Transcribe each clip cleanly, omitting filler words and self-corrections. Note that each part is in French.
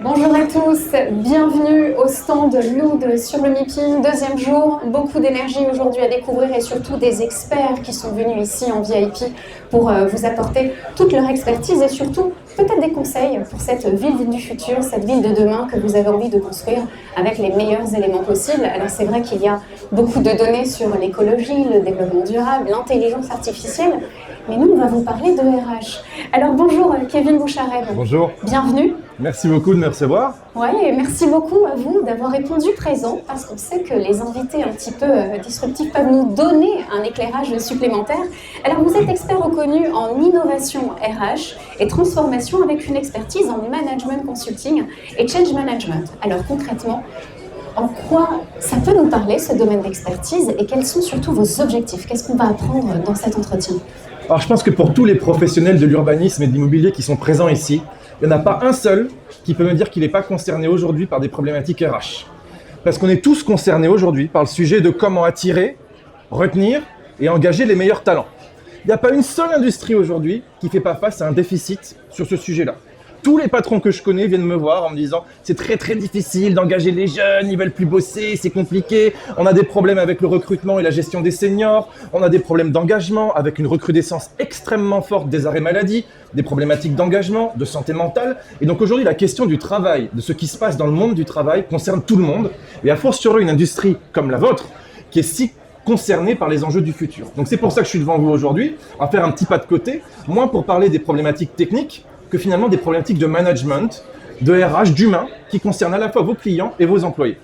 Bonjour à tous, bienvenue au stand Loud sur le MIPIM, deuxième jour, beaucoup d'énergie aujourd'hui à découvrir et surtout des experts qui sont venus ici en VIP pour vous apporter toute leur expertise et surtout peut-être des conseils pour cette ville du futur, cette ville de demain que vous avez envie de construire avec les meilleurs éléments possibles. Alors c'est vrai qu'il y a beaucoup de données sur l'écologie, le développement durable, l'intelligence artificielle, mais nous on va vous parler de RH. Alors bonjour Kevin Boucharev. Bonjour. Bienvenue. Merci beaucoup de me recevoir. Oui, et merci beaucoup à vous d'avoir répondu présent parce qu'on sait que les invités un petit peu disruptifs peuvent nous donner un éclairage supplémentaire. Alors vous êtes expert reconnu en innovation RH et transformation avec une expertise en management consulting et change management. Alors concrètement, en quoi ça peut nous parler ce domaine d'expertise et quels sont surtout vos objectifs? Qu'est-ce qu'on va apprendre dans cet entretien? Alors je pense que pour tous les professionnels de l'urbanisme et de l'immobilier qui sont présents ici, il n'y en a pas un seul qui peut me dire qu'il n'est pas concerné aujourd'hui par des problématiques RH. Parce qu'on est tous concernés aujourd'hui par le sujet de comment attirer, retenir et engager les meilleurs talents. Il n'y a pas une seule industrie aujourd'hui qui ne fait pas face à un déficit sur ce sujet-là. Tous les patrons que je connais viennent me voir en me disant « c'est très très difficile d'engager les jeunes, ils veulent plus bosser, c'est compliqué, on a des problèmes avec le recrutement et la gestion des seniors, on a des problèmes d'engagement avec une recrudescence extrêmement forte des arrêts maladie, des problématiques d'engagement, de santé mentale. Et donc aujourd'hui, la question du travail, de ce qui se passe dans le monde du travail concerne tout le monde et a fortiori une industrie comme la vôtre qui est si concernée par les enjeux du futur. Donc c'est pour ça que je suis devant vous aujourd'hui, à faire un petit pas de côté, moins pour parler des problématiques techniques, que finalement des problématiques de management, de RH, d'humain, qui concernent à la fois vos clients et vos employés.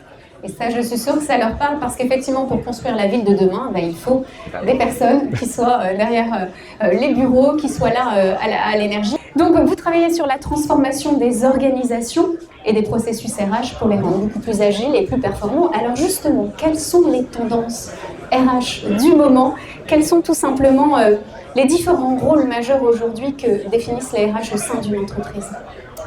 Et ça, je suis sûre que ça leur parle parce qu'effectivement, pour construire la ville de demain, il faut des personnes qui soient derrière les bureaux, qui soient là à l'énergie. Donc, vous travaillez sur la transformation des organisations et des processus RH pour les rendre beaucoup plus agiles et plus performants. Alors justement, quelles sont les tendances RH du moment? Quels sont tout simplement les différents rôles majeurs aujourd'hui que définissent les RH au sein d'une entreprise?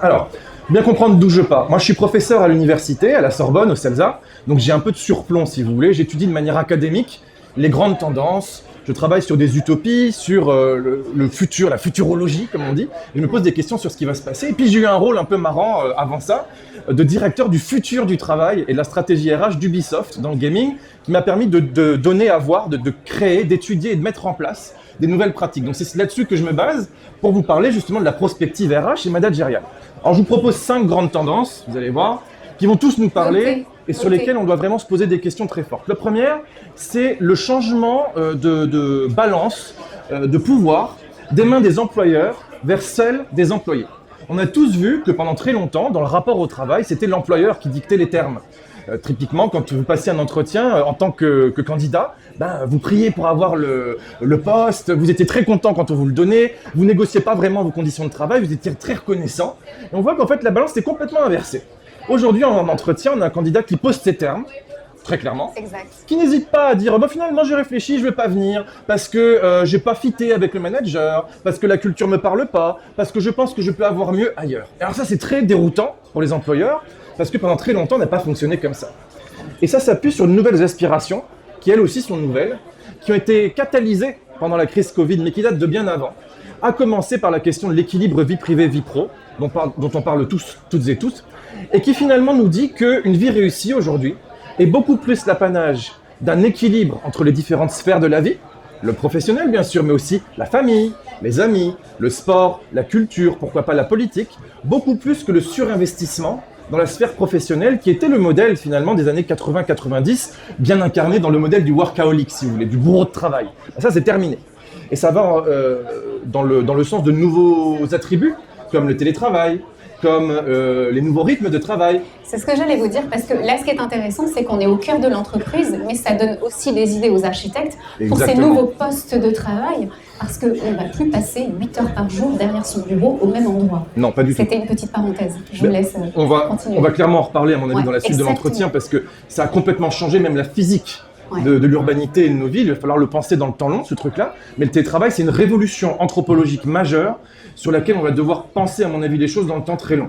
Alors, bien comprendre d'où je pars. Moi, je suis professeur à l'université, à la Sorbonne, au CELSA, donc j'ai un peu de surplomb, si vous voulez. J'étudie de manière académique les grandes tendances. Je travaille sur des utopies, sur le futur, la futurologie, comme on dit. Et je me pose des questions sur ce qui va se passer. Et puis, j'ai eu un rôle un peu marrant avant ça, de directeur du futur du travail et de la stratégie RH d'Ubisoft dans le gaming, qui m'a permis de donner à voir, de créer, d'étudier et de mettre en place des nouvelles pratiques. Donc, c'est là-dessus que je me base pour vous parler justement de la prospective RH et managériale. Alors, je vous propose 5 grandes tendances, vous allez voir, qui vont tous nous parler et sur lesquelles on doit vraiment se poser des questions très fortes. La première, c'est le changement de balance, de pouvoir des mains des employeurs vers celles des employés. On a tous vu que pendant très longtemps, dans le rapport au travail, c'était l'employeur qui dictait les termes. Typiquement, quand vous passez un entretien en tant que candidat, vous priez pour avoir le poste, vous étiez très content quand on vous le donnait, vous négociez pas vraiment vos conditions de travail, vous étiez très reconnaissant. Et on voit qu'en fait, la balance est complètement inversée. Aujourd'hui, en entretien, on a un candidat qui pose ses termes, très clairement, Exact. Qui n'hésite pas à dire finalement j'ai réfléchi, je vais pas venir parce que j'ai pas fité avec le manager, parce que la culture me parle pas, parce que je pense que je peux avoir mieux ailleurs. Et alors ça, c'est très déroutant pour les employeurs parce que pendant très longtemps, on n'a pas fonctionné comme ça. Et ça s'appuie sur de nouvelles aspirations qui elles aussi sont nouvelles, qui ont été catalysées pendant la crise Covid, mais qui datent de bien avant. À commencer par la question de l'équilibre vie privée-vie pro, dont on parle toutes et tous, et qui finalement nous dit qu'une vie réussie aujourd'hui est beaucoup plus l'apanage d'un équilibre entre les différentes sphères de la vie, le professionnel bien sûr, mais aussi la famille, les amis, le sport, la culture, pourquoi pas la politique, beaucoup plus que le surinvestissement dans la sphère professionnelle qui était le modèle finalement des années 80-90, bien incarné dans le modèle du workaholic, si vous voulez, du bourreau de travail. Ça, c'est terminé. Et ça va dans le sens de nouveaux attributs, comme le télétravail, comme les nouveaux rythmes de travail. C'est ce que j'allais vous dire, parce que là, ce qui est intéressant, c'est qu'on est au cœur de l'entreprise, mais ça donne aussi des idées aux architectes pour ces nouveaux postes de travail, parce qu'on ne va plus passer 8 heures par jour derrière son bureau au même endroit. Non, pas du tout. C'était une petite parenthèse. Je vous laisse continuer. On va clairement en reparler, à mon avis, dans la suite de l'entretien, parce que ça a complètement changé même la physique de l'urbanité et de nos villes. Il va falloir le penser dans le temps long, ce truc-là. Mais le télétravail, c'est une révolution anthropologique majeure sur laquelle on va devoir penser, à mon avis, les choses dans le temps très long.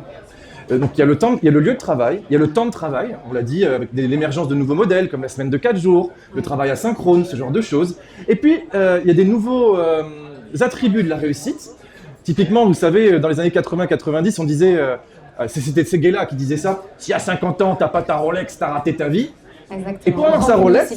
Donc il y a le lieu de travail, il y a le temps de travail, on l'a dit, avec l'émergence de nouveaux modèles comme la semaine de 4 jours, le travail asynchrone, ce genre de choses. Et puis il y a des nouveaux attributs de la réussite. Typiquement, vous savez, dans les années 80-90, on disait, c'était Seguela qui disait ça, si à 50 ans, t'as pas ta Rolex, t'as raté ta vie. Exactement. Et pour avoir sa Rolex,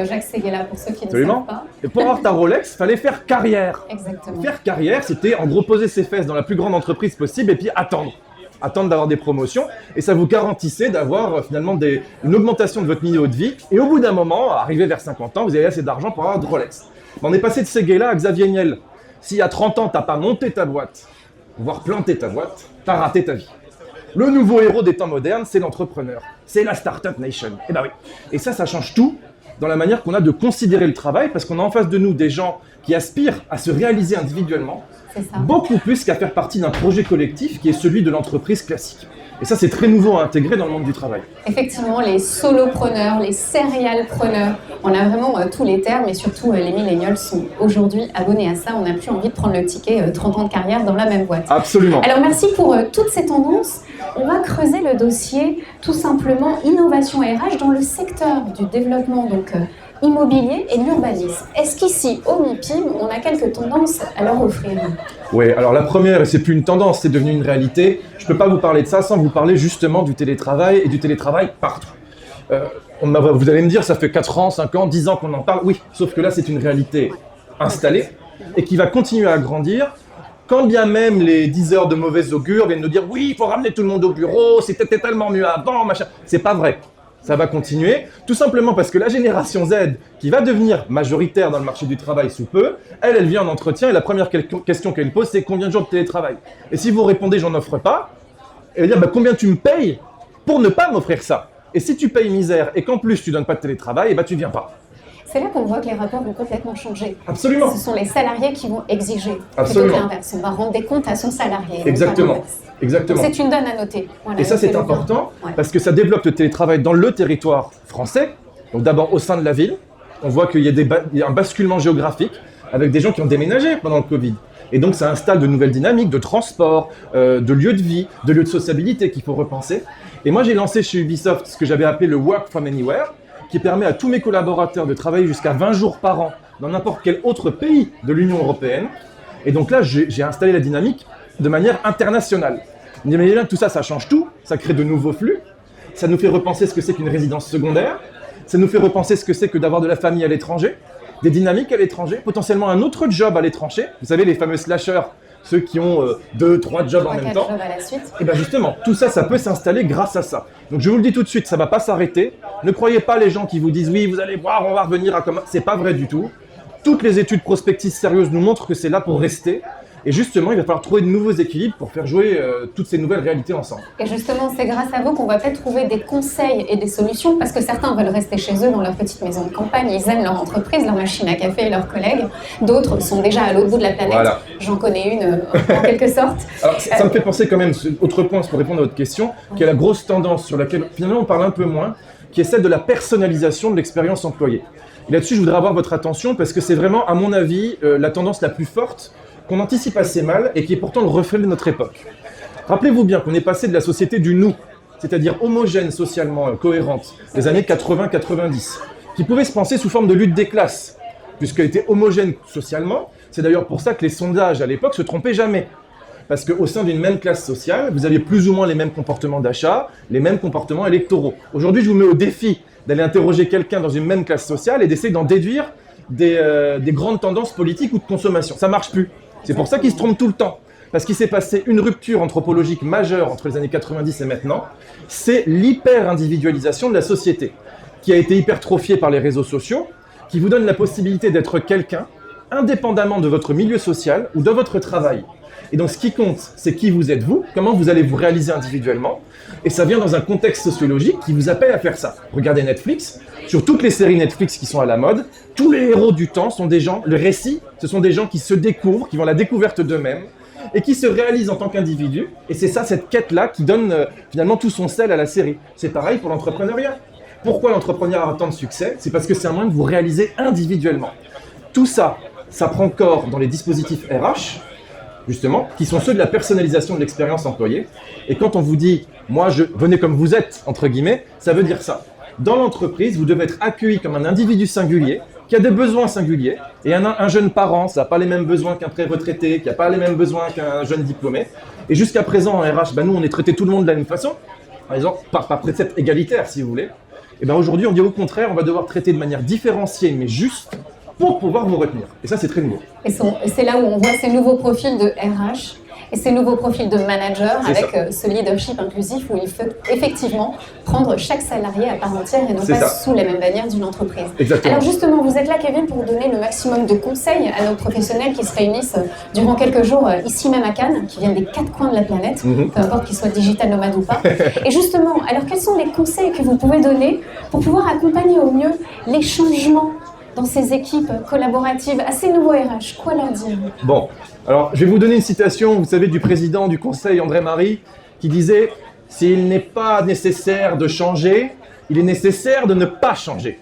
Jacques Seguela, pour ceux qui absolument. Ne savent pas. Et pour avoir ta Rolex, fallait faire carrière. Exactement. Faire carrière, c'était en gros poser ses fesses dans la plus grande entreprise possible et puis attendre d'avoir des promotions. Et ça vous garantissait d'avoir finalement une augmentation de votre niveau de vie. Et au bout d'un moment, arrivé vers 50 ans, vous avez assez d'argent pour avoir de Rolex. On est passé de Seguela à Xavier Niel. Si à 30 ans, t'as pas monté ta boîte, voire planté ta boîte, t'as raté ta vie. Le nouveau héros des temps modernes, c'est l'entrepreneur. C'est la Startup Nation. Et ben oui. Et ça change tout dans la manière qu'on a de considérer le travail, parce qu'on a en face de nous des gens qui aspirent à se réaliser individuellement, beaucoup plus qu'à faire partie d'un projet collectif qui est celui de l'entreprise classique. Et ça, c'est très nouveau à intégrer dans le monde du travail. Effectivement, les solopreneurs, les serialpreneurs, on a vraiment tous les termes et surtout les millennials sont aujourd'hui abonnés à ça. On n'a plus envie de prendre le ticket 30 ans de carrière dans la même boîte. Absolument. Alors merci pour toutes ces tendances. On va creuser le dossier tout simplement innovation RH dans le secteur du développement immobilier et de l'urbanisme. Est-ce qu'ici, au MIPIM, on a quelques tendances à leur offrir? Oui, alors la première, et c'est plus une tendance, c'est devenu une réalité. Je ne peux pas vous parler de ça sans vous parler justement du télétravail et du télétravail partout. Vous allez me dire, ça fait 4 ans, 5 ans, 10 ans qu'on en parle. Oui, sauf que là, c'est une réalité installée et qui va continuer à grandir. Quand bien même les 10 heures de mauvais augure viennent nous dire « Oui, il faut ramener tout le monde au bureau, c'était tellement mieux avant, machin ». C'est pas vrai. Ça va continuer, tout simplement parce que la génération Z, qui va devenir majoritaire dans le marché du travail sous peu, elle vient en entretien et la première question qu'elle pose, c'est combien de jours de télétravail? Et si vous répondez j'en offre pas, elle va dire combien tu me payes pour ne pas m'offrir ça? Et si tu payes misère et qu'en plus tu donnes pas de télétravail, tu viens pas. C'est là qu'on voit que les rapports vont complètement changer. Absolument. Ce sont les salariés qui vont exiger. Absolument. Plutôt que l'inverse. On va rendre des comptes à son salarié. Exactement. Exactement. C'est une donne à noter. Voilà, et ça, c'est important parce que ça développe le télétravail dans le territoire français. Donc d'abord au sein de la ville, on voit qu'il y a un basculement géographique avec des gens qui ont déménagé pendant le Covid. Et donc ça installe de nouvelles dynamiques de transport, de lieux de vie, de lieux de sociabilité qu'il faut repenser. Et moi, j'ai lancé chez Ubisoft ce que j'avais appelé le Work from Anywhere, qui permet à tous mes collaborateurs de travailler jusqu'à 20 jours par an dans n'importe quel autre pays de l'Union européenne. Et donc là, j'ai installé la dynamique de manière internationale. Vous imaginez bien que tout ça, ça change tout, ça crée de nouveaux flux, ça nous fait repenser ce que c'est qu'une résidence secondaire, ça nous fait repenser ce que c'est que d'avoir de la famille à l'étranger, des dynamiques à l'étranger, potentiellement un autre job à l'étranger. Vous savez, les fameux slashers, ceux qui ont 2-3 jobs en même temps. Jobs à la suite. Et bien justement, tout ça, ça peut s'installer grâce à ça. Donc je vous le dis tout de suite, ça ne va pas s'arrêter. Ne croyez pas les gens qui vous disent « Oui, vous allez voir, on va revenir à comme… » C'est pas vrai du tout. Toutes les études prospectives sérieuses nous montrent que c'est là pour rester. Et justement, il va falloir trouver de nouveaux équilibres pour faire jouer toutes ces nouvelles réalités ensemble. Et justement, c'est grâce à vous qu'on va peut-être trouver des conseils et des solutions, parce que certains veulent rester chez eux dans leur petite maison de campagne, ils aiment leur entreprise, leur machine à café et leurs collègues. D'autres sont déjà à l'autre bout de la planète. Voilà. J'en connais une en quelque sorte. Alors, ça me fait penser quand même, autre point pour répondre à votre question, qui est la grosse tendance sur laquelle finalement on parle un peu moins, qui est celle de la personnalisation de l'expérience employée. Et là-dessus, je voudrais avoir votre attention, parce que c'est vraiment, à mon avis, la tendance la plus forte qu'on anticipe assez mal et qui est pourtant le reflet de notre époque. Rappelez-vous bien qu'on est passé de la société du nous, c'est-à-dire homogène socialement, cohérente, des années 80-90, qui pouvait se penser sous forme de lutte des classes, puisqu'elle était homogène socialement. C'est d'ailleurs pour ça que les sondages à l'époque se trompaient jamais. Parce qu'au sein d'une même classe sociale, vous aviez plus ou moins les mêmes comportements d'achat, les mêmes comportements électoraux. Aujourd'hui, je vous mets au défi d'aller interroger quelqu'un dans une même classe sociale et d'essayer d'en déduire des grandes tendances politiques ou de consommation. Ça marche plus. C'est pour ça qu'ils se trompent tout le temps. Parce qu'il s'est passé une rupture anthropologique majeure entre les années 90 et maintenant. C'est l'hyper-individualisation de la société, qui a été hypertrophiée par les réseaux sociaux, qui vous donne la possibilité d'être quelqu'un, indépendamment de votre milieu social ou de votre travail. Et donc ce qui compte, c'est qui vous êtes vous, comment vous allez vous réaliser individuellement. Et ça vient dans un contexte sociologique qui vous appelle à faire ça. Regardez Netflix, sur toutes les séries Netflix qui sont à la mode, tous les héros du temps sont des gens, le récit, ce sont des gens qui se découvrent, qui vont à la découverte d'eux-mêmes et qui se réalisent en tant qu'individus. Et c'est ça, cette quête-là, qui donne finalement tout son sel à la série. C'est pareil pour l'entrepreneuriat. Pourquoi l'entrepreneuriat a tant de succès? C'est parce que c'est un moyen de vous réaliser individuellement. Tout ça, ça prend corps dans les dispositifs RH, justement, qui sont ceux de la personnalisation de l'expérience employée. Et quand on vous dit « moi, venez comme vous êtes », entre guillemets, ça veut dire ça. Dans l'entreprise, vous devez être accueilli comme un individu singulier, qui a des besoins singuliers, et un jeune parent, ça n'a pas les mêmes besoins qu'un pré-retraité, qui n'a pas les mêmes besoins qu'un jeune diplômé. Et jusqu'à présent, en RH, nous, on est traité tout le monde de la même façon, par exemple, par précepte égalitaire, si vous voulez. Et aujourd'hui, on dit au contraire, on va devoir traiter de manière différenciée, mais juste, pour pouvoir vous retenir. Et ça, c'est très nouveau. Et c'est là où on voit ces nouveaux profils de RH et ces nouveaux profils de manager avec ce leadership inclusif où il faut effectivement prendre chaque salarié à part entière et non pas sous la même bannière d'une entreprise. Exactement. Alors justement, vous êtes là, Kevin, pour donner le maximum de conseils à nos professionnels qui se réunissent durant quelques jours ici même à Cannes, qui viennent des 4 coins de la planète, peu importe qu'ils soient digital nomades ou pas. Et justement, alors quels sont les conseils que vous pouvez donner pour pouvoir accompagner au mieux les changements dans ces équipes collaboratives à ces nouveaux RH? Quoi leur dire? Bon, alors je vais vous donner une citation, vous savez, du président du Conseil, André Marie, qui disait « S'il n'est pas nécessaire de changer, il est nécessaire de ne pas changer ».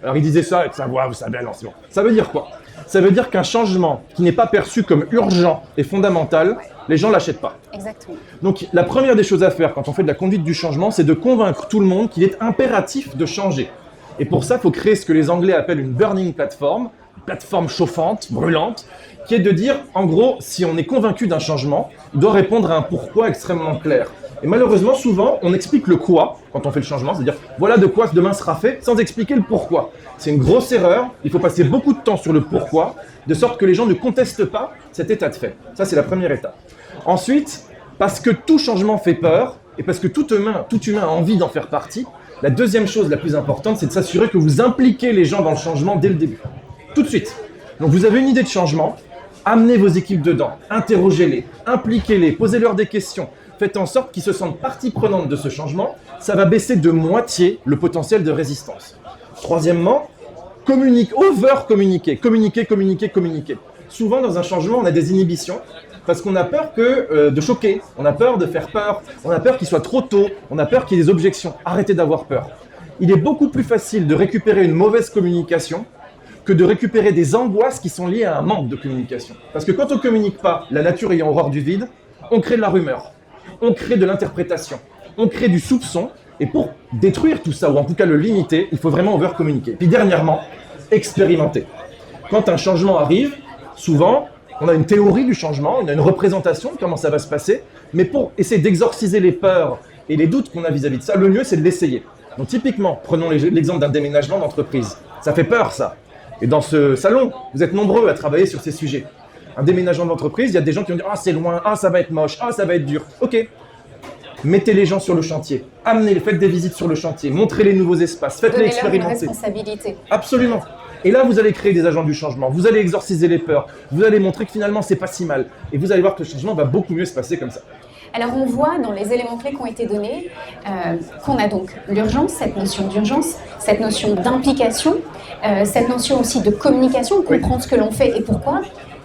Alors il disait ça avec sa voix, vous savez, alors c'est bon. Ça veut dire quoi? Ça veut dire qu'un changement qui n'est pas perçu comme urgent et fondamental, les gens ne l'achètent pas. Exactement. Donc la première des choses à faire quand on fait de la conduite du changement, c'est de convaincre tout le monde qu'il est impératif de changer. Et pour ça, il faut créer ce que les Anglais appellent une burning platform, une plateforme chauffante, brûlante, qui est de dire, en gros, si on est convaincu d'un changement, il doit répondre à un pourquoi extrêmement clair. Et malheureusement, souvent, on explique le quoi quand on fait le changement, c'est-à-dire voilà de quoi demain sera fait, sans expliquer le pourquoi. C'est une grosse erreur, il faut passer beaucoup de temps sur le pourquoi, de sorte que les gens ne contestent pas cet état de fait. Ça, c'est la première étape. Ensuite, parce que tout changement fait peur, et parce que tout humain a envie d'en faire partie, la deuxième chose la plus importante, c'est de s'assurer que vous impliquez les gens dans le changement dès le début. Tout de suite. Donc vous avez une idée de changement, amenez vos équipes dedans, interrogez-les, impliquez-les, posez-leur des questions. Faites en sorte qu'ils se sentent partie prenante de ce changement. Ça va baisser de moitié le potentiel de résistance. Troisièmement, over-communiquer. Communiquer. Souvent, dans un changement, on a des inhibitions. Parce qu'on a peur de choquer, on a peur de faire peur, on a peur qu'il soit trop tôt, on a peur qu'il y ait des objections. Arrêtez d'avoir peur. Il est beaucoup plus facile de récupérer une mauvaise communication que de récupérer des angoisses qui sont liées à un manque de communication. Parce que quand on ne communique pas, la nature ayant horreur du vide, on crée de la rumeur, on crée de l'interprétation, on crée du soupçon. Et pour détruire tout ça, ou en tout cas le limiter, il faut vraiment over-communiquer. Puis dernièrement, expérimenter. Quand un changement arrive, souvent, on a une théorie du changement, on a une représentation de comment ça va se passer, mais pour essayer d'exorciser les peurs et les doutes qu'on a vis-à-vis de ça, le mieux c'est de l'essayer. Donc typiquement, prenons l'exemple d'un déménagement d'entreprise. Ça fait peur ça. Et dans ce salon, vous êtes nombreux à travailler sur ces sujets. Un déménagement d'entreprise, il y a des gens qui vont dire « Ah c'est loin, ah ça va être moche, ah ça va être dur ». Ok, mettez les gens sur le chantier, amenez-les, faites des visites sur le chantier, montrez les nouveaux espaces, faites-les expérimenter. Donnez-leur une responsabilité. Absolument. Et là, vous allez créer des agents du changement, vous allez exorciser les peurs, vous allez montrer que finalement, c'est pas si mal. Et vous allez voir que le changement va beaucoup mieux se passer comme ça. Alors, on voit dans les éléments clés qui ont été donnés qu'on a donc l'urgence, cette notion d'urgence, cette notion d'implication, cette notion aussi de communication, comprendre ce que l'on fait et pourquoi.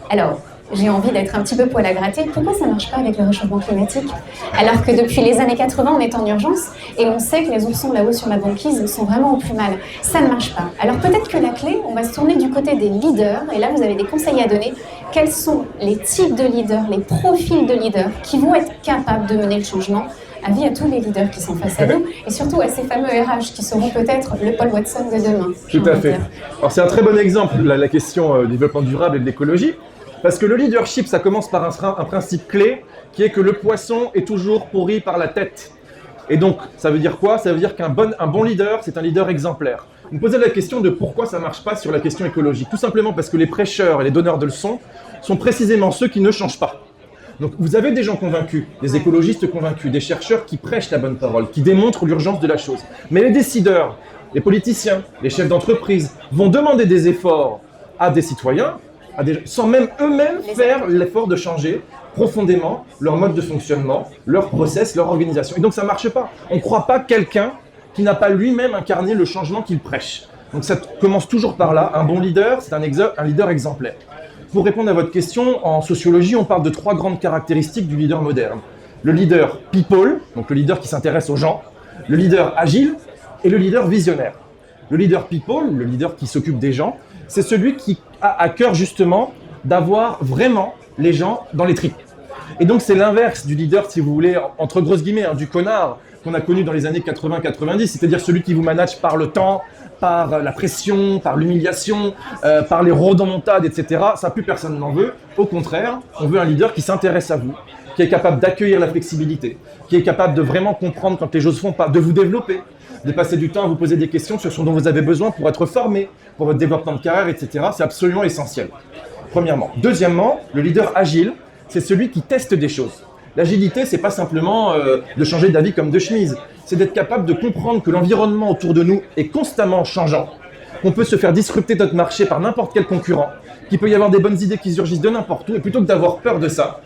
Alors, j'ai envie d'être un petit peu poil à gratter. Pourquoi ça ne marche pas avec le réchauffement climatique? Alors que depuis les années 80, on est en urgence et on sait que les oursons là-haut sur ma banquise sont vraiment au plus mal. Ça ne marche pas. Alors peut-être que la clé, on va se tourner du côté des leaders. Et là, vous avez des conseils à donner. Quels sont les types de leaders, les profils de leaders qui vont être capables de mener le changement? Avis à tous les leaders qui sont face à nous et surtout à ces fameux RH qui seront peut-être le Paul Watson de demain. Tout à fait. Alors c'est un très bon exemple, la question du développement durable et de l'écologie. Parce que le leadership, ça commence par un principe clé, qui est que le poisson est toujours pourri par la tête. Et donc, ça veut dire quoi? Ça veut dire qu'un bon leader, c'est un leader exemplaire. Vous me posez la question de pourquoi ça ne marche pas sur la question écologique. Tout simplement parce que les prêcheurs et les donneurs de leçons sont précisément ceux qui ne changent pas. Donc, vous avez des gens convaincus, des écologistes convaincus, des chercheurs qui prêchent la bonne parole, qui démontrent l'urgence de la chose. Mais les décideurs, les politiciens, les chefs d'entreprise vont demander des efforts à des citoyens, sans même eux-mêmes faire l'effort de changer profondément leur mode de fonctionnement, leur process, leur organisation. Et donc ça ne marche pas. On ne croit pas quelqu'un qui n'a pas lui-même incarné le changement qu'il prêche. Donc ça commence toujours par là. Un bon leader, c'est un leader exemplaire. Pour répondre à votre question, en sociologie, on parle de 3 grandes caractéristiques du leader moderne. Le leader people, donc le leader qui s'intéresse aux gens, le leader agile et le leader visionnaire. Le leader people, le leader qui s'occupe des gens, c'est celui qui a à cœur justement d'avoir vraiment les gens dans les tripes. Et donc c'est l'inverse du leader, si vous voulez, entre grosses guillemets, du connard qu'on a connu dans les années 80-90, c'est-à-dire celui qui vous manage par le temps, par la pression, par l'humiliation, par les rodomontades, etc. Ça, plus personne n'en veut. Au contraire, on veut un leader qui s'intéresse à vous, qui est capable d'accueillir la flexibilité, qui est capable de vraiment comprendre quand les choses ne font pas, de vous développer, de passer du temps à vous poser des questions sur ce dont vous avez besoin pour être formé, pour votre développement de carrière, etc. C'est absolument essentiel. Premièrement. Deuxièmement, le leader agile, c'est celui qui teste des choses. L'agilité, c'est pas simplement de changer d'avis comme de chemise. C'est d'être capable de comprendre que l'environnement autour de nous est constamment changeant, qu'on peut se faire disrupter notre marché par n'importe quel concurrent, qu'il peut y avoir des bonnes idées qui surgissent de n'importe où, et plutôt que d'avoir peur de ça,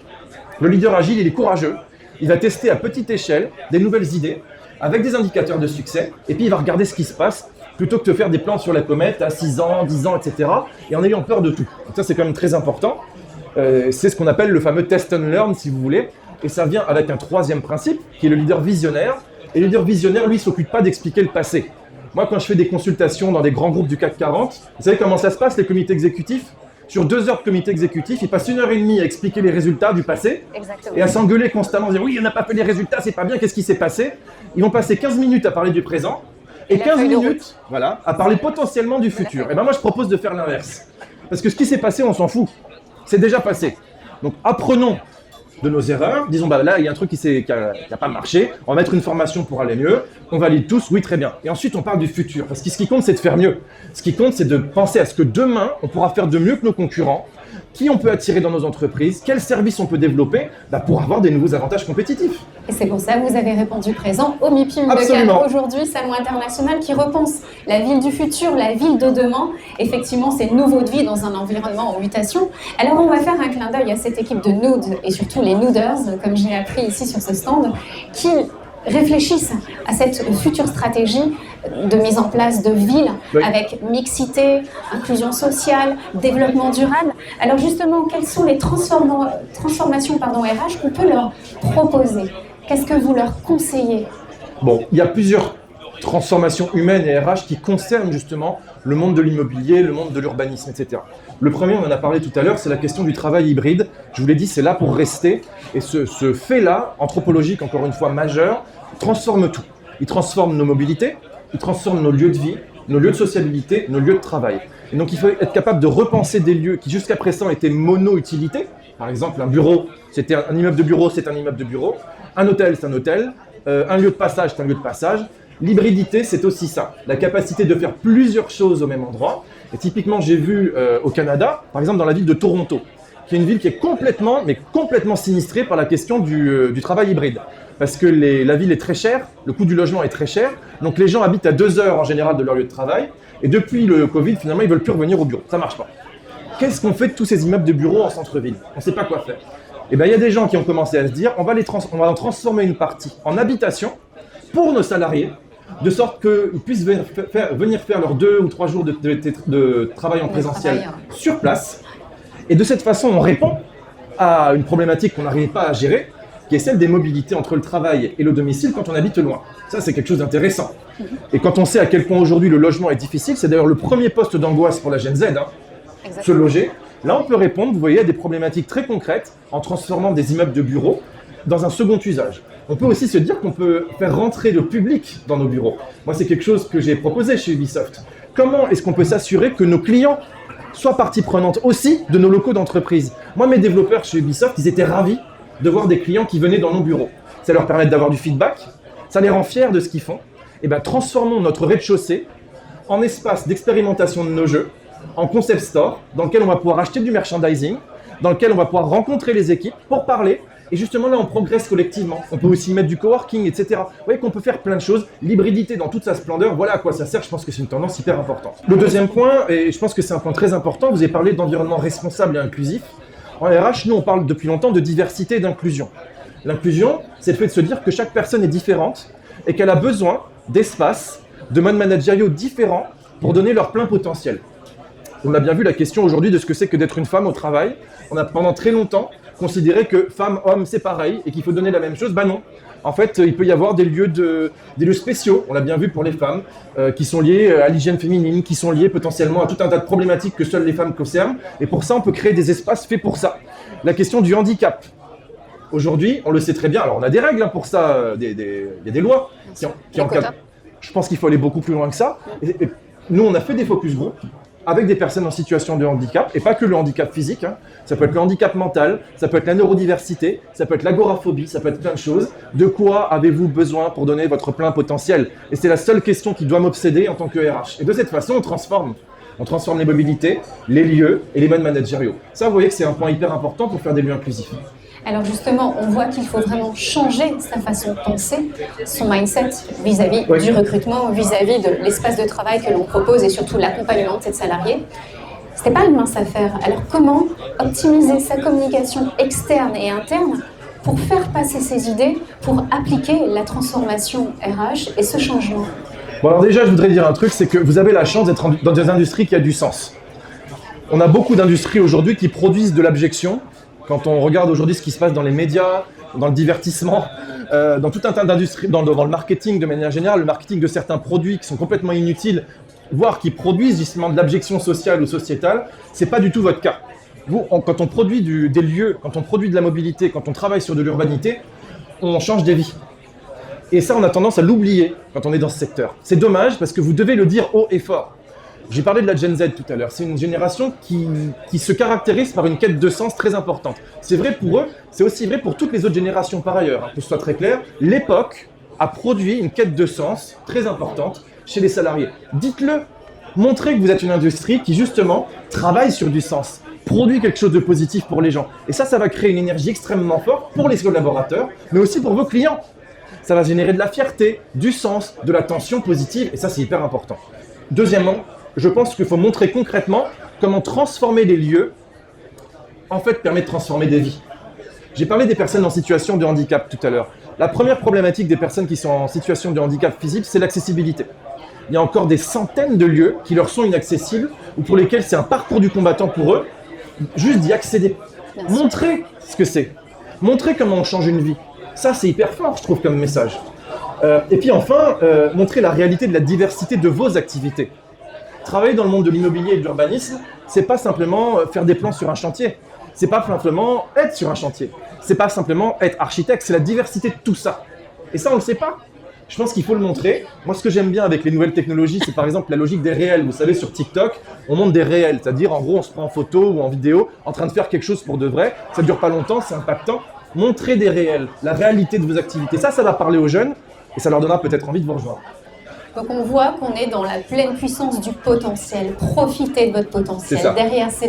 le leader agile, il est courageux. Il va tester à petite échelle des nouvelles idées avec des indicateurs de succès, et puis il va regarder ce qui se passe plutôt que de faire des plans sur la comète à 6 ans, 10 ans, etc. et en ayant peur de tout. Donc ça, c'est quand même très important. C'est ce qu'on appelle le fameux test and learn, si vous voulez. Et ça vient avec un troisième principe, qui est le leader visionnaire. Et le leader visionnaire, lui, il ne s'occupe pas d'expliquer le passé. Moi, quand je fais des consultations dans des grands groupes du CAC 40, vous savez comment ça se passe, les comités exécutifs? Sur 2 heures de comité exécutif, ils passent 1h30 à expliquer les résultats du passé. Exactement. Et à s'engueuler constamment, dire oui, on n'a pas fait les résultats, c'est pas bien, qu'est-ce qui s'est passé? Ils vont passer 15 minutes à parler du présent et 15 minutes à parler potentiellement du futur. Et bien moi, je propose de faire l'inverse. Parce que ce qui s'est passé, on s'en fout. C'est déjà passé. Donc apprenons de nos erreurs, disons bah là il y a un truc qui a pas marché, on va mettre une formation pour aller mieux, on valide tous, oui très bien. Et ensuite on parle du futur, parce que ce qui compte c'est de faire mieux. Ce qui compte c'est de penser à ce que demain on pourra faire de mieux que nos concurrents, qui on peut attirer dans nos entreprises, quels services on peut développer pour avoir des nouveaux avantages compétitifs. Et c'est pour ça que vous avez répondu présent au MIPIM de Cannes aujourd'hui, salon international qui repense la ville du futur, la ville de demain. Effectivement, c'est nouveau de vie dans un environnement en mutation. Alors on va faire un clin d'œil à cette équipe de Nood et surtout les Nooders, comme j'ai appris ici sur ce stand, qui réfléchissent à cette future stratégie de mise en place de villes avec mixité, inclusion sociale, développement durable. Alors justement, quelles sont les transformations RH qu'on peut leur proposer? Qu'est-ce que vous leur conseillez? Bon, il y a plusieurs transformations humaines et RH qui concernent justement le monde de l'immobilier, le monde de l'urbanisme, etc. Le premier, on en a parlé tout à l'heure, c'est la question du travail hybride. Je vous l'ai dit, c'est là pour rester. Et ce fait-là, anthropologique, encore une fois majeur, transforme tout. Il transforme nos mobilités, il transforme nos lieux de vie, nos lieux de sociabilité, nos lieux de travail. Et donc il faut être capable de repenser des lieux qui jusqu'à présent étaient mono-utilités. Par exemple, un bureau, c'était un immeuble de bureau, c'est un immeuble de bureau. Un hôtel, c'est un hôtel. Un lieu de passage, c'est un lieu de passage. L'hybridité, c'est aussi ça, la capacité de faire plusieurs choses au même endroit. Et typiquement, j'ai vu au Canada, par exemple dans la ville de Toronto, qui est une ville qui est complètement sinistrée par la question du travail hybride. Parce que la ville est très chère, le coût du logement est très cher, donc les gens habitent à 2 heures en général de leur lieu de travail, et depuis le Covid, finalement, ils ne veulent plus revenir au bureau, ça ne marche pas. Qu'est-ce qu'on fait de tous ces immeubles de bureaux en centre-ville? On ne sait pas quoi faire. Et bien, il y a des gens qui ont commencé à se dire, on va en transformer une partie en habitation pour nos salariés, de sorte qu'ils puissent venir faire leurs 2 ou 3 jours de travail en présentiel sur place. Et de cette façon, on répond à une problématique qu'on n'arrive pas à gérer, qui est celle des mobilités entre le travail et le domicile quand on habite loin. Ça, c'est quelque chose d'intéressant. Et quand on sait à quel point aujourd'hui le logement est difficile, c'est d'ailleurs le premier poste d'angoisse pour la Gen Z, se loger. Là, on peut répondre, vous voyez, à des problématiques très concrètes en transformant des immeubles de bureaux dans un second usage. On peut aussi se dire qu'on peut faire rentrer le public dans nos bureaux. Moi, c'est quelque chose que j'ai proposé chez Ubisoft. Comment est-ce qu'on peut s'assurer que nos clients soient partie prenante aussi de nos locaux d'entreprise? Moi, mes développeurs chez Ubisoft, ils étaient ravis de voir des clients qui venaient dans nos bureaux. Ça leur permet d'avoir du feedback, ça les rend fiers de ce qu'ils font. Et bien, transformons notre rez-de-chaussée en espace d'expérimentation de nos jeux, en concept store, dans lequel on va pouvoir acheter du merchandising, dans lequel on va pouvoir rencontrer les équipes pour parler. Et justement, là, on progresse collectivement. On peut aussi mettre du coworking, etc. Vous voyez qu'on peut faire plein de choses. L'hybridité dans toute sa splendeur, voilà à quoi ça sert. Je pense que c'est une tendance hyper importante. Le deuxième point, et je pense que c'est un point très important, vous avez parlé d'environnement responsable et inclusif. En RH, nous, on parle depuis longtemps de diversité et d'inclusion. L'inclusion, c'est le fait de se dire que chaque personne est différente et qu'elle a besoin d'espaces, de modes managériaux différents pour donner leur plein potentiel. On a bien vu la question aujourd'hui de ce que c'est que d'être une femme au travail. On a pendant très longtemps considéré que femme-homme, c'est pareil et qu'il faut donner la même chose. Ben non. En fait, il peut y avoir des lieux spéciaux, on l'a bien vu pour les femmes, qui sont liés à l'hygiène féminine, qui sont liés potentiellement à tout un tas de problématiques que seules les femmes concernent. Et pour ça, on peut créer des espaces faits pour ça. La question du handicap. Aujourd'hui, on le sait très bien. Alors, on a des règles pour ça, il y a des lois qui encadrent. Je pense qu'il faut aller beaucoup plus loin que ça. Et nous, on a fait des focus group avec des personnes en situation de handicap, et pas que le handicap physique, hein. Ça peut être le handicap mental, ça peut être la neurodiversité, ça peut être l'agoraphobie, ça peut être plein de choses. De quoi avez-vous besoin pour donner votre plein potentiel? Et c'est la seule question qui doit m'obséder en tant que RH. Et de cette façon, on transforme. On transforme les mobilités, les lieux et les modes managériaux. Ça, vous voyez que c'est un point hyper important pour faire des lieux inclusifs. Alors justement, on voit qu'il faut vraiment changer sa façon de penser, son mindset vis-à-vis du recrutement, vis-à-vis de l'espace de travail que l'on propose et surtout l'accompagnement de cette salariée. Ce n'est pas une mince affaire. Alors comment optimiser sa communication externe et interne pour faire passer ses idées, pour appliquer la transformation RH et ce changement? Bon, alors déjà, je voudrais dire un truc, c'est que vous avez la chance d'être dans des industries qui ont du sens. On a beaucoup d'industries aujourd'hui qui produisent de l'abjection. Quand on regarde aujourd'hui ce qui se passe dans les médias, dans le divertissement, dans tout un tas d'industries, dans le marketing de manière générale, le marketing de certains produits qui sont complètement inutiles, voire qui produisent justement de l'abjection sociale ou sociétale, c'est pas du tout votre cas. Vous, quand on produit des lieux, quand on produit de la mobilité, quand on travaille sur de l'urbanité, on change des vies. Et ça, on a tendance à l'oublier quand on est dans ce secteur. C'est dommage parce que vous devez le dire haut et fort. J'ai parlé de la Gen Z tout à l'heure. C'est une génération qui se caractérise par une quête de sens très importante. C'est vrai pour eux, c'est aussi vrai pour toutes les autres générations par ailleurs. Hein. Pour que ce soit très clair, l'époque a produit une quête de sens très importante chez les salariés. Dites-le, montrez que vous êtes une industrie qui justement travaille sur du sens, produit quelque chose de positif pour les gens. Et ça va créer une énergie extrêmement forte pour les collaborateurs, mais aussi pour vos clients. Ça va générer de la fierté, du sens, de l'attention positive, et ça c'est hyper important. Deuxièmement, je pense qu'il faut montrer concrètement comment transformer les lieux, en fait, permet de transformer des vies. J'ai parlé des personnes en situation de handicap tout à l'heure. La première problématique des personnes qui sont en situation de handicap physique, c'est l'accessibilité. Il y a encore des centaines de lieux qui leur sont inaccessibles ou pour lesquels c'est un parcours du combattant pour eux, juste d'y accéder. Montrez ce que c'est. Montrez comment on change une vie. Ça, c'est hyper fort, je trouve, comme message. Et puis enfin, montrer la réalité de la diversité de vos activités. Travailler dans le monde de l'immobilier et de l'urbanisme, c'est pas simplement faire des plans sur un chantier. C'est pas simplement être sur un chantier. C'est pas simplement être architecte, c'est la diversité de tout ça. Et ça, on le sait pas. Je pense qu'il faut le montrer. Moi, ce que j'aime bien avec les nouvelles technologies, c'est par exemple la logique des réels. Vous savez, sur TikTok, on montre des réels. C'est-à-dire, en gros, on se prend en photo ou en vidéo en train de faire quelque chose pour de vrai. Ça dure pas longtemps, c'est impactant. Montrez des réels, la réalité de vos activités. Ça va parler aux jeunes et ça leur donnera peut-être envie de vous rejoindre. Donc on voit qu'on est dans la pleine puissance du potentiel. Profitez de votre potentiel. Derrière ce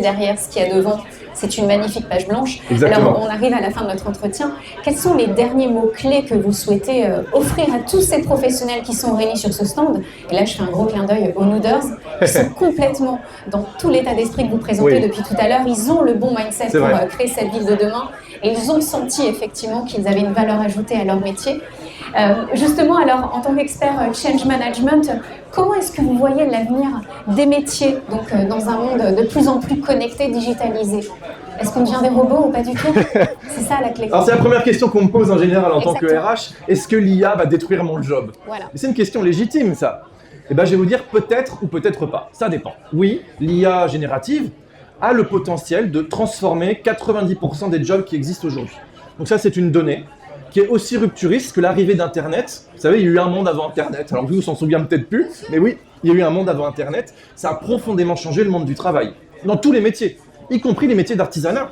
qu'il y a devant. C'est une magnifique page blanche. Exactement. Alors on arrive à la fin de notre entretien. Quels sont les derniers mots-clés que vous souhaitez offrir à tous ces professionnels qui sont réunis sur ce stand? Et là je fais un gros clin d'œil aux Nooders, qui sont complètement dans tout l'état d'esprit que vous présentez depuis tout à l'heure. Ils ont le bon mindset pour créer cette ville de demain. Et ils ont senti effectivement qu'ils avaient une valeur ajoutée à leur métier. Justement, alors, en tant qu'expert change management, comment est-ce que vous voyez l'avenir des métiers donc, dans un monde de plus en plus connecté, digitalisé? Est-ce qu'on devient des robots ou pas du tout? C'est ça la clé. Alors, c'est la première question qu'on me pose en général en tant que RH. Est-ce que l'IA va détruire mon job? Voilà. Mais c'est une question légitime, ça. Eh ben, je vais vous dire peut-être ou peut-être pas. Ça dépend. Oui, l'IA générative a le potentiel de transformer 90% des jobs qui existent aujourd'hui. Donc ça, c'est une donnée qui est aussi rupturiste que l'arrivée d'Internet. Vous savez, il y a eu un monde avant Internet. Alors vous, on s'en souvient peut-être plus, mais oui, il y a eu un monde avant Internet. Ça a profondément changé le monde du travail, dans tous les métiers, y compris les métiers d'artisanat.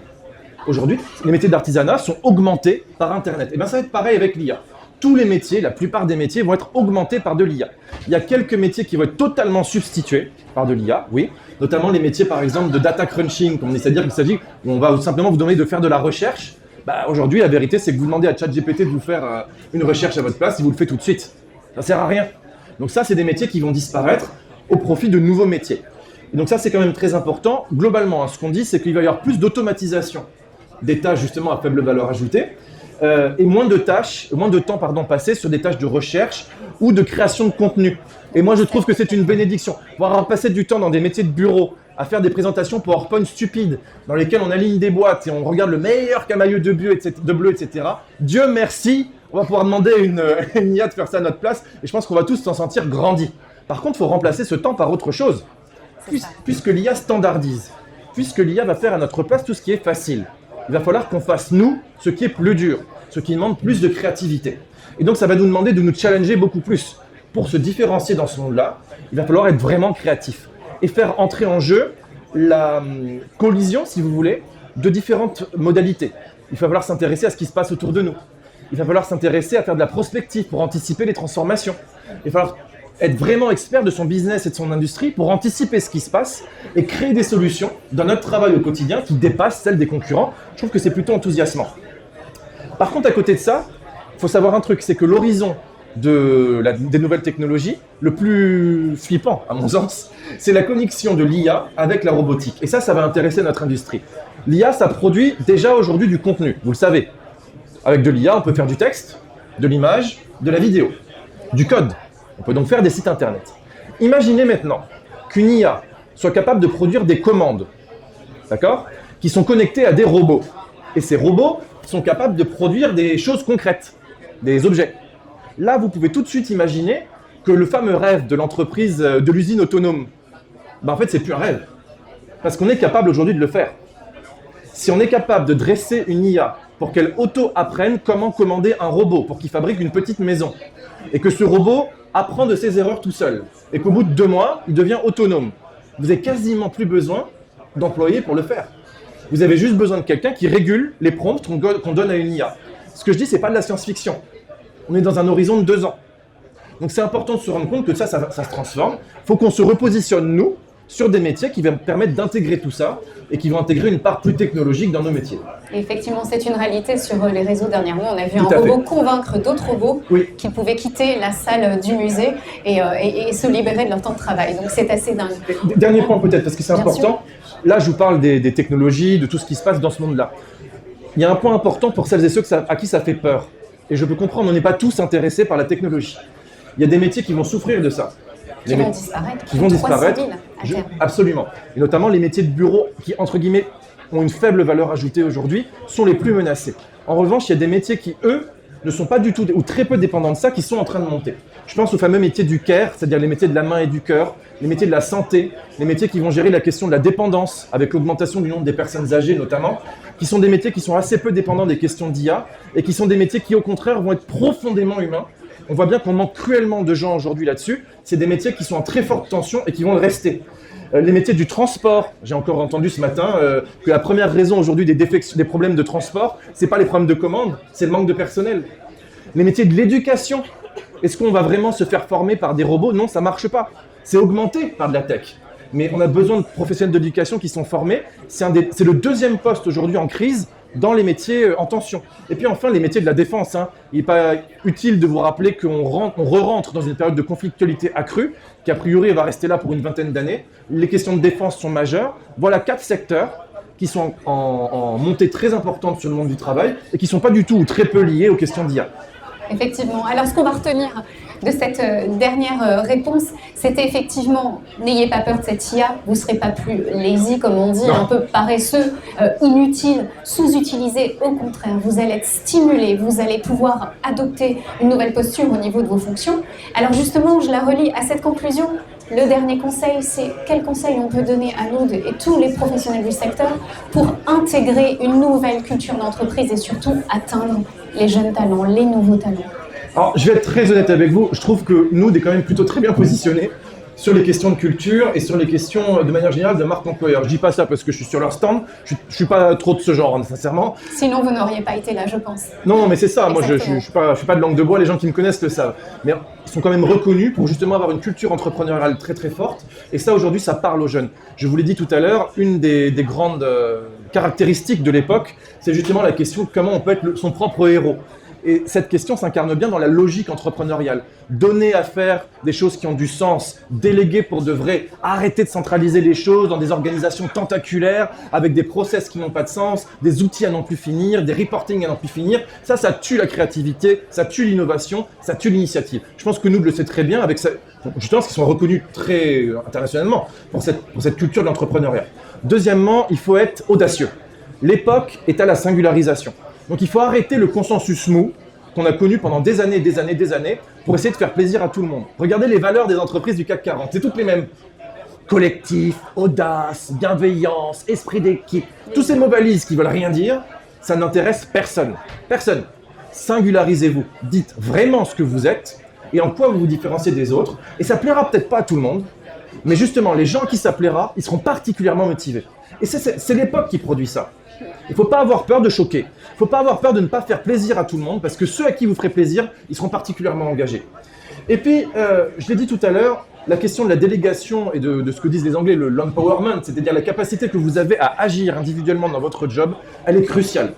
Aujourd'hui, les métiers d'artisanat sont augmentés par Internet. Et bien ça va être pareil avec l'IA. Tous les métiers, la plupart des métiers vont être augmentés par de l'IA. Il y a quelques métiers qui vont être totalement substitués par de l'IA, oui. Notamment les métiers, par exemple, de data crunching, c'est-à-dire qu'il s'agit où on va simplement vous demander de faire de la recherche. Aujourd'hui, la vérité, c'est que vous demandez à ChatGPT de vous faire une recherche à votre place, il vous le fait tout de suite. Ça ne sert à rien. Donc ça, c'est des métiers qui vont disparaître au profit de nouveaux métiers. Et donc ça, c'est quand même très important. Globalement, ce qu'on dit, c'est qu'il va y avoir plus d'automatisation des tâches justement à faible valeur ajoutée et moins de temps passé sur des tâches de recherche ou de création de contenu. Et moi, je trouve que c'est une bénédiction. Voir passer du temps dans des métiers de bureau, à faire des présentations PowerPoint stupides, dans lesquelles on aligne des boîtes et on regarde le meilleur camailleux de bleu, etc. Dieu merci, on va pouvoir demander une IA de faire ça à notre place et je pense qu'on va tous s'en sentir grandis. Par contre, il faut remplacer ce temps par autre chose. Puisque l'IA standardise, puisque l'IA va faire à notre place tout ce qui est facile, il va falloir qu'on fasse, nous, ce qui est plus dur, ce qui demande plus de créativité. Et donc, ça va nous demander de nous challenger beaucoup plus pour se différencier dans ce monde-là, il va falloir être vraiment créatif et faire entrer en jeu la collision, si vous voulez, de différentes modalités. Il va falloir s'intéresser à ce qui se passe autour de nous. Il va falloir s'intéresser à faire de la prospective pour anticiper les transformations. Il va falloir être vraiment expert de son business et de son industrie pour anticiper ce qui se passe et créer des solutions dans notre travail au quotidien qui dépassent celles des concurrents. Je trouve que c'est plutôt enthousiasmant. Par contre, à côté de ça, il faut savoir un truc, c'est que l'horizon des nouvelles technologies, le plus flippant, à mon sens, c'est la connexion de l'IA avec la robotique. Et ça va intéresser notre industrie. L'IA, ça produit déjà aujourd'hui du contenu, vous le savez. Avec de l'IA, on peut faire du texte, de l'image, de la vidéo, du code. On peut donc faire des sites internet. Imaginez maintenant qu'une IA soit capable de produire des commandes, d'accord, qui sont connectées à des robots. Et ces robots sont capables de produire des choses concrètes, des objets. Là, vous pouvez tout de suite imaginer que le fameux rêve de l'entreprise, de l'usine autonome, en fait, c'est plus un rêve. Parce qu'on est capable aujourd'hui de le faire. Si on est capable de dresser une IA pour qu'elle auto-apprenne comment commander un robot, pour qu'il fabrique une petite maison, et que ce robot apprend de ses erreurs tout seul, et qu'au bout de 2 mois, il devient autonome, vous n'avez quasiment plus besoin d'employés pour le faire. Vous avez juste besoin de quelqu'un qui régule les prompts qu'on donne à une IA. Ce que je dis, ce n'est pas de la science-fiction. On est dans un horizon de 2 ans. Donc c'est important de se rendre compte que ça se transforme. Il faut qu'on se repositionne, nous, sur des métiers qui vont permettre d'intégrer tout ça et qui vont intégrer une part plus technologique dans nos métiers. Et effectivement, c'est une réalité sur les réseaux dernièrement. On a vu un robot convaincre d'autres robots qui pouvaient quitter la salle du musée et se libérer de leur temps de travail. Donc c'est assez dingue. Dernier point peut-être, parce que c'est important. Là, je vous parle des technologies, de tout ce qui se passe dans ce monde-là. Il y a un point important pour celles et ceux à qui ça fait peur. Et je peux comprendre, on n'est pas tous intéressés par la technologie. Il y a des métiers qui vont souffrir de ça. Qui vont disparaître. Qui vont disparaître. Absolument. Et notamment les métiers de bureau qui, entre guillemets, ont une faible valeur ajoutée aujourd'hui, sont les plus menacés. En revanche, il y a des métiers qui, eux, ne sont pas du tout ou très peu dépendants de ça, qui sont en train de monter. Je pense aux fameux métiers du care, c'est-à-dire les métiers de la main et du cœur, les métiers de la santé, les métiers qui vont gérer la question de la dépendance, avec l'augmentation du nombre des personnes âgées notamment, qui sont des métiers qui sont assez peu dépendants des questions d'IA et qui sont des métiers qui, au contraire, vont être profondément humains. On voit bien qu'on manque cruellement de gens aujourd'hui là-dessus. C'est des métiers qui sont en très forte tension et qui vont le rester. Les métiers du transport, j'ai encore entendu ce matin que la première raison aujourd'hui des problèmes de transport, c'est pas les problèmes de commande, c'est le manque de personnel. Les métiers de l'éducation, est-ce qu'on va vraiment se faire former par des robots? Non, ça marche pas. C'est augmenté par de la tech. Mais on a besoin de professionnels d'éducation qui sont formés. C'est le deuxième poste aujourd'hui en crise dans les métiers en tension. Et puis enfin, les métiers de la défense. Il n'est pas utile de vous rappeler qu'on re-rentre dans une période de conflictualité accrue, qui a priori va rester là pour une vingtaine d'années. Les questions de défense sont majeures. Voilà 4 secteurs qui sont en montée très importante sur le monde du travail et qui ne sont pas du tout ou très peu liés aux questions d'IA. Effectivement. Alors, ce qu'on va retenir de cette dernière réponse, c'était effectivement, n'ayez pas peur de cette IA, vous ne serez pas plus lazy, comme on dit, un peu paresseux, inutile, sous-utilisé. Au contraire, vous allez être stimulé, vous allez pouvoir adopter une nouvelle posture au niveau de vos fonctions. Alors justement, je la relie à cette conclusion. Le dernier conseil, c'est quel conseil on peut donner à nous et tous les professionnels du secteur pour intégrer une nouvelle culture d'entreprise et surtout atteindre les jeunes talents, les nouveaux talents? Alors, je vais être très honnête avec vous, je trouve que nous, on est quand même plutôt très bien positionnés sur les questions de culture et sur les questions, de manière générale, de marque employeur. Je dis pas ça parce que je suis sur leur stand, je suis pas trop de ce genre, sincèrement. Sinon, vous n'auriez pas été là, je pense. Non, mais c'est ça, moi je suis pas de langue de bois, les gens qui me connaissent le savent. Mais ils sont quand même reconnus pour justement avoir une culture entrepreneuriale très très forte. Et ça, aujourd'hui, ça parle aux jeunes. Je vous l'ai dit tout à l'heure, une des grandes caractéristiques de l'époque, c'est justement la question de comment on peut être son propre héros. Et cette question s'incarne bien dans la logique entrepreneuriale. Donner à faire des choses qui ont du sens, déléguer pour de vrai, arrêter de centraliser les choses dans des organisations tentaculaires, avec des process qui n'ont pas de sens, des outils à n'en plus finir, des reporting à n'en plus finir. Ça tue la créativité, ça tue l'innovation, ça tue l'initiative. Je pense que nous, le sait très bien, avec justement, ce qu'ils sont reconnus très internationalement pour cette culture de l'entrepreneuriat. Deuxièmement, il faut être audacieux. L'époque est à la singularisation. Donc il faut arrêter le consensus mou qu'on a connu pendant des années pour essayer de faire plaisir à tout le monde. Regardez les valeurs des entreprises du CAC 40, c'est toutes les mêmes. Collectif, audace, bienveillance, esprit d'équipe, tous ces mots valises qui veulent rien dire, ça n'intéresse personne. Personne. Singularisez-vous, dites vraiment ce que vous êtes et en quoi vous vous différenciez des autres. Et ça plaira peut-être pas à tout le monde, mais justement, les gens à qui ça plaira, ils seront particulièrement motivés. Et c'est l'époque qui produit ça. Il ne faut pas avoir peur de choquer. Il ne faut pas avoir peur de ne pas faire plaisir à tout le monde, parce que ceux à qui vous ferez plaisir, ils seront particulièrement engagés. Et puis, je l'ai dit tout à l'heure, la question de la délégation et de ce que disent les Anglais, le l'empowerment, c'est-à-dire la capacité que vous avez à agir individuellement dans votre job, elle est cruciale.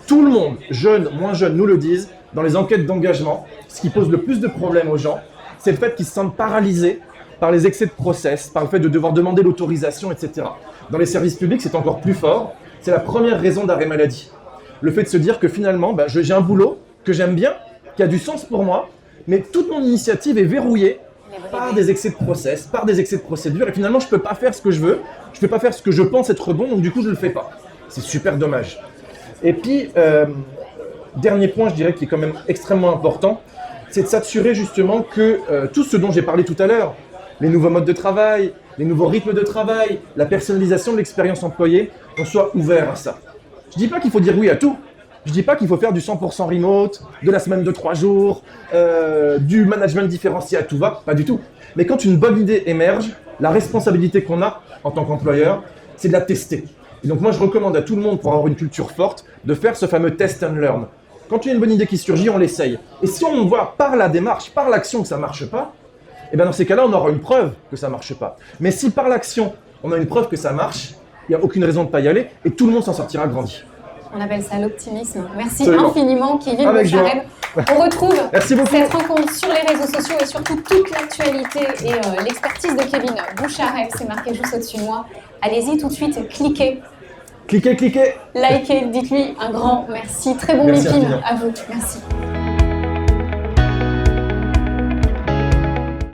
Tout le monde, jeune, moins jeune, nous le disent, dans les enquêtes d'engagement, ce qui pose le plus de problèmes aux gens, c'est le fait qu'ils se sentent paralysés par les excès de process, par le fait de devoir demander l'autorisation, etc. Dans les services publics, c'est encore plus fort. C'est la première raison d'arrêt maladie. Le fait de se dire que finalement, j'ai un boulot que j'aime bien, qui a du sens pour moi, mais toute mon initiative est verrouillée par des excès de process, par des excès de procédure, et finalement, je ne peux pas faire ce que je veux, je ne peux pas faire ce que je pense être bon, donc du coup, je ne le fais pas. C'est super dommage. Et puis, dernier point, je dirais, qui est quand même extrêmement important, c'est de s'assurer justement que tout ce dont j'ai parlé tout à l'heure, les nouveaux modes de travail, les nouveaux rythmes de travail, la personnalisation de l'expérience employée, on soit ouvert à ça. Je ne dis pas qu'il faut dire oui à tout. Je ne dis pas qu'il faut faire du 100% remote, de la semaine de 3 jours, du management différencié à tout va, pas du tout. Mais quand une bonne idée émerge, la responsabilité qu'on a en tant qu'employeur, c'est de la tester. Et donc moi, je recommande à tout le monde, pour avoir une culture forte, de faire ce fameux test and learn. Quand il y a une bonne idée qui surgit, on l'essaye. Et si on voit par la démarche, par l'action que ça ne marche pas, et bien dans ces cas-là, on aura une preuve que ça ne marche pas. Mais si par l'action, on a une preuve que ça marche, il n'y a aucune raison de ne pas y aller et tout le monde s'en sortira grandi. On appelle ça l'optimisme. Merci Absolument. Infiniment, Kevin Bouchareb. On retrouve cette rencontre sur les réseaux sociaux et surtout toute l'actualité et l'expertise de Kevin Bouchareb. C'est marqué juste au-dessus de moi. Allez-y tout de suite, cliquez. Cliquez. Likez, dites-lui un grand merci. Très bon meeting à vous. Merci.